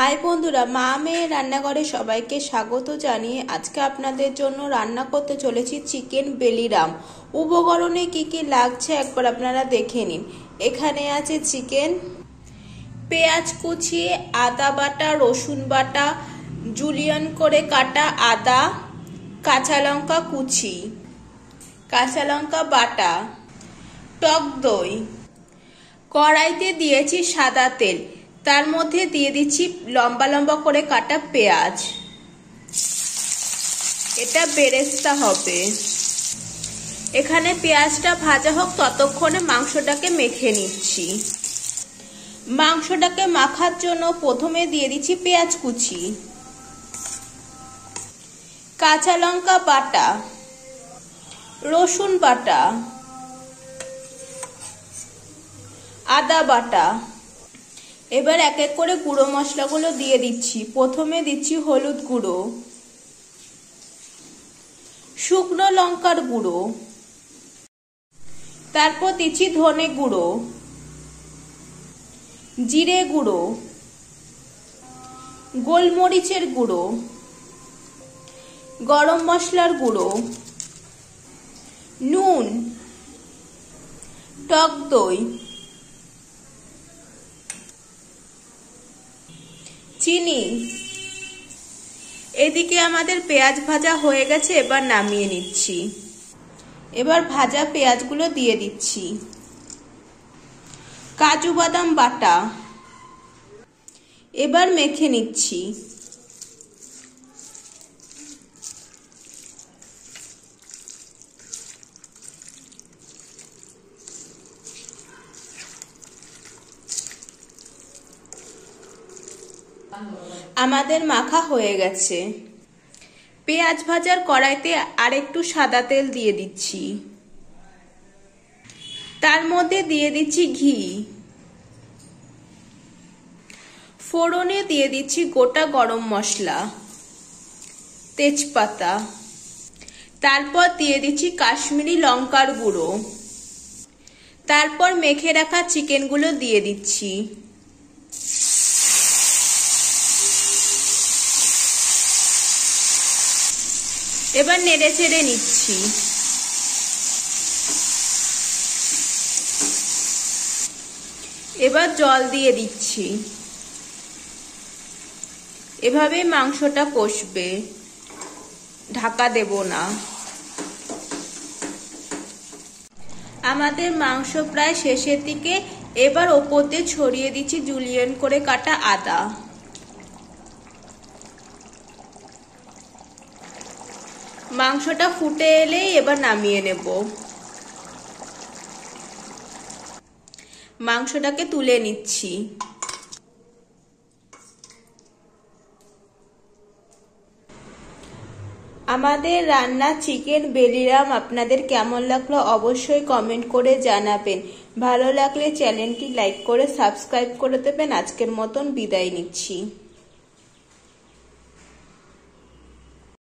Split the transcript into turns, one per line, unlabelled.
High বন্ধুরা, মা মেয়ে রান্নাঘরে সবাইকে স্বাগত জানিয়ে আজকে আপনাদের জন্য রান্না করতে চলেছি চিকেন বেলিরাম। উপকরণে কি কি লাগছে একবার আপনারা দেখে নিন। এখানে আছে চিকেন, পেঁয়াজ কুচি, আদা বাটা, রসুন বাটা, জুলিয়ান করে কাটা আদা, কাঁচা লঙ্কা কুচি, কাঁচা লঙ্কা বাটা, টক দই। কড়াইতে দিয়েছি সাদা তেল, তার মধ্যে দিয়ে দিচ্ছি লম্বা লম্বা করে কাটা পেঁয়াজ। এটা বেরেস্তা হবে। এখানে পেঁয়াজটা ভাজা হোক ততক্ষণে মাংসটাকে মেখে নিচ্ছি। মাংসটাকে মাখার জন্য প্রথমে দিয়ে দিচ্ছি পেঁয়াজ কুচি, কাঁচা লঙ্কা বাটা, রসুন বাটা, আদা বাটা। এবার এক এক করে গুঁড়ো মশলাগুলো দিয়ে দিচ্ছি। প্রথমে দিচ্ছি হলুদ গুঁড়ো, শুকনো লঙ্কার গুঁড়ো, তারপর দিচ্ছি ধনে গুঁড়ো, জিরে গুঁড়ো, গোলমরিচের গুঁড়ো, গরম মশলার গুঁড়ো, নুন, টক দই, চিনি। এদিকে আমাদের পেঁয়াজ ভাজা হয়ে গেছে, এবার নামিয়ে নিচ্ছি। এবার ভাজা পেঁয়াজগুলো দিয়ে দিচ্ছি। কাজু বাদাম বাটা, এবার মেখে নিচ্ছি। আমাদের মাখা হয়ে গেছে। পেঁয়াজ ভাজার কড়াইতে আরেকটু সাদা তেল দিয়ে দিচ্ছি। তার মধ্যে দিয়ে দিচ্ছি ঘি। ফোড়নে দিয়ে দিচ্ছি গোটা গরম মশলা, তেজপাতা। তারপর দিয়ে দিচ্ছি কাশ্মীরি লঙ্কার গুঁড়ো। তারপর মেখে রাখা চিকেনগুলো দিয়ে দিচ্ছি। এবার নেড়ে চেড়ে নিচ্ছি। এবার জল দিয়ে দিচ্ছি। এভাবে মাংসটা কষবে, ঢাকা দেব না। আমাদের মাংস প্রায় শেষের দিকে। এবার ওপর দিয়ে ছড়িয়ে দিচ্ছি জুলিয়ান করে কাটা আদা। মাংসটা ফুটে এলেই এবার নামিয়ে নেব। মাংসটাকে তুলে নিচ্ছি। আমাদের রান্না চিকেন বেলিরাম আপনাদের কেমন লাগলো অবশ্যই কমেন্ট করে জানাবেন। ভালো লাগলে চ্যানেলটি লাইক করে সাবস্ক্রাইব করে দেবেন। আজকের মতন বিদায় নিচ্ছি।